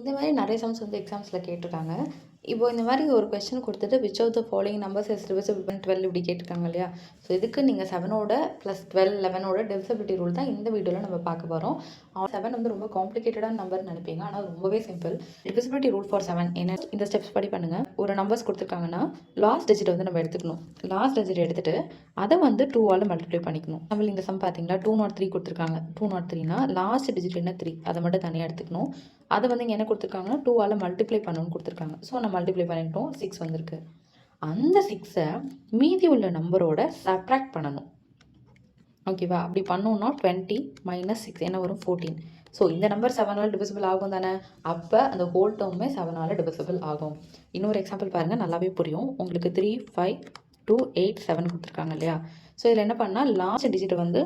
இந்த மாதிரி நிறைய சம்ஸ் வந்து எக்ஸாம்ஸில் கேட்டிருக்காங்க. இப்போ இந்த மாதிரி ஒரு கொஸ்டின் கொடுத்துட்டு which of the following numbers is divisible by 12 இப்படி கேட்டிருக்காங்க இல்லையா? ஸோ இதுக்கு நீங்கள் 7ஓட ப்ளஸ் 12 11ஓட டிவிசிபிலிட்டி ரூல் தான் இந்த வீடியோவில் நம்ம பார்க்க போகிறோம். 7 வந்து ரொம்ப காம்ப்ளிகேட்டடான நம்பர் நினைப்பீங்க, ஆனால் ரொம்பவே சிம்பிள். டிவிசிபிலிட்டி ரூல் ஃபார் 7 என்ன, இந்த ஸ்டெப்ஸ் படி பண்ணுங்கள். ஒரு நம்பர்ஸ் கொடுத்துருக்காங்கன்னா லாஸ்ட் டிஜிட் வந்து நம்ம எடுத்துக்கணும். லாஸ்ட் டிஜிட் எடுத்துகிட்டு அதை வந்து 2ஆல் மல்டிப்ளை பண்ணிக்கணும். நம்ம இந்த சம் பார்த்தீங்களா, 203 கொடுத்துருக்காங்க. 203னா லாஸ்ட் டிஜிட் என்ன 3, அதை மட்டும் தனியாக எடுத்துக்கணும். அதை வந்து இங்கே என்ன கொடுத்துருக்காங்கன்னா 2ஆல் மல்டிப்ளை பண்ணணும்னு கொடுத்துருக்காங்க. ஸோ நம்ம மல்டிப்ளை பண்ணிட்டோம், 6 வந்திருக்கு. அந்த 6ஐ மீதி உள்ள நம்பரோட சப்ராக்ட் பண்ணணும். ஓகேவா? அப்படி பண்ணோம்னா 20 - 6 என்ன வரும்? 14. ஸோ இந்த நம்பர் 7ஆல் டிவிசிபிள் ஆகும் தானே, அப்போ அந்த ஹோல் டேர்மே 7ஆல் டிவிசிபிள் ஆகும். இன்னொரு எக்ஸாம்பிள் பாருங்கள், நல்லாவே புரியும் உங்களுக்கு. 3 5 2 8 7 கொடுத்துருக்காங்க இல்லையா? ஸோ இதில் என்ன பண்ணால் லாஸ்ட் டிஜிட்டை வந்து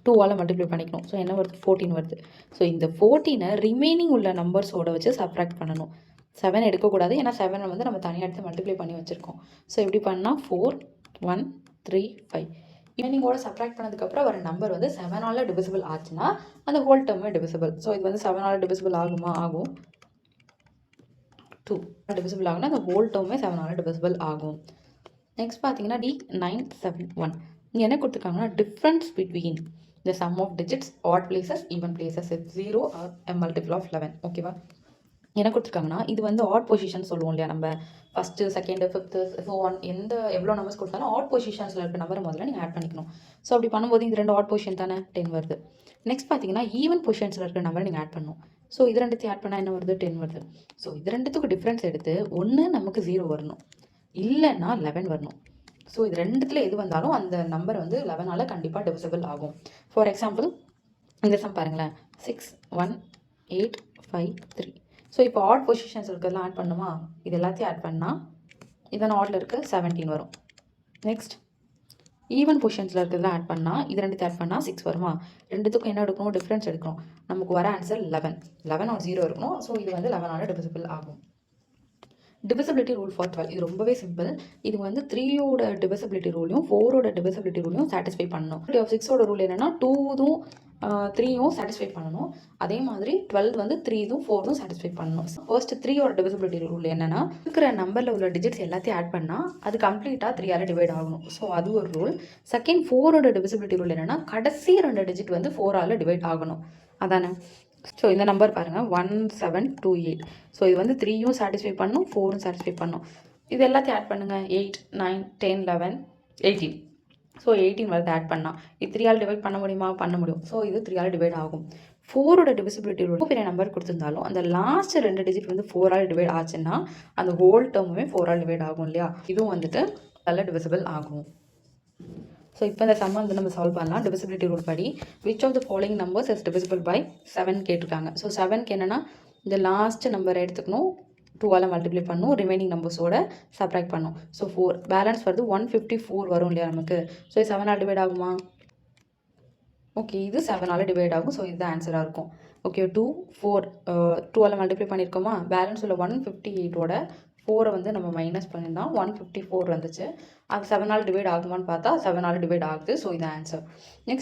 2ஆல் மல்டிப்ளை பண்ணிக்கணும். ஸோ என்ன வருது? 14 வருது. ஸோ இந்த 14ஐ ரிமைனிங் உள்ள நம்பர்ஸோட வச்சு சப்ராக்ட் பண்ணணும். 7 எடுக்கக்கூடாது, ஏன்னா 7 வந்து நம்ம தனியாக எடுத்து மல்டிப்ளை பண்ணி வச்சுருக்கோம். ஸோ இப்படி பண்ணால் 4 1 3 5 ரிமைனிங்கோட சப்ராக்ட் பண்ணதுக்கப்புறம் வர நம்பர் வந்து 7ஆல் டிவிசிபிள் ஆச்சுன்னா அந்த ஹோல் டேர்மே டிவிசிபிள். ஸோ இது வந்து 7ஆல் டிவிசிபிள் ஆகுமா? ஆகும். 2 டிவிசிபிள் ஆகுனா அந்த ஹோல் டேர்மே 7ஆல் டிவிசிபிள் ஆகும். நெக்ஸ்ட் பார்த்தீங்கன்னா D971 இங்கே என்ன கொடுத்துருக்காங்கன்னா difference between the sum of digits, odd places, even places is 0 or a multiple of 11. ஓகேவா? என்ன கொடுத்துருக்காங்கன்னா இது வந்து ஆட் பொசிஷன் சொல்லுவோம் இல்லையா, நம்ம first second fifth so one எவ்வளோ நம்பர்ஸ் கொடுத்தாலும் ஆட் பொசிஷன்ஸில் இருக்க நம்பர் முதல்ல நீங்கள் ஆட் பண்ணிக்கணும். ஸோ அப்படி பண்ணும்போது இது 2 ஆட் பொசிஷன் தானே, 10 வருது. நெக்ஸ்ட் பார்த்தீங்கன்னா ஈவன் பொசிஷன்ஸில் இருக்கிற நம்பர் நீங்கள் ஆட் பண்ணணும். ஸோ இது ரெண்டுத்தையும் ஆட் பண்ணால் என்ன வருது? 10 வருது. ஸோ இது ரெண்டுத்துக்கு டிஃப்ரென்ஸ் எடுத்து ஒன்று நமக்கு 0 வரணும், இல்லைன்னா 11 வரணும். ஸோ இது ரெண்டுத்தில் எது வந்தாலும் அந்த நம்பர் வந்து 11ஆல் கண்டிப்பாக டிவிசிபிள் ஆகும். ஃபார் எக்ஸாம்பிள் இந்த சம் பாருங்களேன், 6 1 8 5 3. ஸோ இப்போ ஆட் பொசிஷன்ஸ் இருக்கிறதெல்லாம் ஆட் பண்ணுமா? இது எல்லாத்தையும் ஆட் பண்ணால் இதன் ஆட்டில் இருக்க 17 வரும். நெக்ஸ்ட் ஈவன் பொசிஷன்ஸில் இருக்கிறதெல்லாம் ஆட் பண்ணால் இது ரெண்டுத்தையும் ஆட் பண்ணால் 6 வருமா? ரெண்டுத்துக்கும் என்ன எடுக்கணும்? டிஃப்ரென்ஸ் எடுக்கணும். நமக்கு வர ஆன்சர் 11. 11 ஒரு 0 இருக்கணும். ஸோ இது வந்து 11ஆல் டிவிசிபிள் ஆகும். டிவிசிபிலிட்டி ரூல் ஃபார் 12 இது ரொம்பவே சிம்பிள். இது வந்து 3ஓட டிவிசிபிலிட்டி ரூலையும் 4ஓட டிவிசிபிலிட்டி ரூலையும் சாட்டிஸ்ஃபை பண்ணணும். 6ஓட ரூல் என்னன்னா 2ம் 3யும் சாட்டிஸ்ஃபை பண்ணணும். அதே மாதிரி 12 வந்து 3ம் 4ம் சாட்டிஸ்ஃபை பண்ணணும். ஃபர்ஸ்ட் 3ஓட டிவிசிபிலிட்டி ரூல் என்னன்னா இருக்கிற நம்பரில் உள்ள டிஜிட்ஸ் எல்லாத்தையும் ஆட் பண்ணால் அது கம்ப்ளீட்டாக 3ஆல் டிவைட் ஆகணும். ஸோ அது ஒரு ரூல். செகண்ட் 4ஓட டிவிசிபிலிட்டி ரூல் என்னன்னா கடைசி 2 டிஜிட் வந்து 4ஆல் டிவைட் ஆகணும். அதானே? ஸோ இந்த நம்பர் பாருங்கள் 1728. ஸோ இது வந்து 3யும் சாட்டிஸ்ஃபை பண்ணும், 4ம் சாட்டிஸ்ஃபை பண்ணும். இது எல்லாத்தையும் ஆட் பண்ணுங்கள். 8 9 10 11 18. ஸோ 18 வருது ஆட் பண்ணால். இது 3ஆல் டிவைட் பண்ண முடியுமா? பண்ண முடியும். ஸோ இது 3ஆல் டிவைட் ஆகும். 4ஓட டிவிசிபிலிட்டி ரூல் பெரிய நம்பர் கொடுத்துருந்தாலும் அந்த லாஸ்ட் 2 டிஜிட் வந்து 4ஆல் டிவைட் ஆச்சுன்னா அந்த ஹோல் டேர்முமே 4ஆல் டிவைட் ஆகும் இல்லையா? இதுவும் வந்துட்டு நல்ல டிவிசிபிள் ஆகும். ஸோ இப்போ இந்த சம் வந்து நம்ம சால்வ் பண்ணலாம். டிவிசிபிலிட்டி ரூல் படி which of the following numbers is divisible by 7 கேட்டிருக்காங்க. ஸோ 7க்கு என்னென்னா இந்த லாஸ்ட் நம்பரை எடுத்துக்கணும், 2ஆல் மல்டிப்ளை பண்ணணும், ரிமைனிங் நம்பர்ஸோட சப்ராக்ட் பண்ணணும். ஸோ 4 பேலன்ஸ் வருது 154 வரும் இல்லையா நமக்கு? ஸோ இது 7ஆல் டிவைட் ஆகுமா? ஓகே, இது 7ஆல் டிவைட் ஆகும். ஸோ இதுதான் ஆன்சராக இருக்கும். ஓகே, 2 4 2ஆல் மல்டிப்ளை பண்ணியிருக்கோமா? பேலன்ஸ் உள்ள 158ஓட 4 வந்து நம்ம மைனஸ் பண்ணியிருந்தோம், 154 வந்துச்சு. அது 7ஆல் டிவைட் ஆகுமான்னு பார்த்தா 7ஆல் டிவைட் ஆகுது. ஸோ இது ஆன்சர். நெக்ஸ்ட்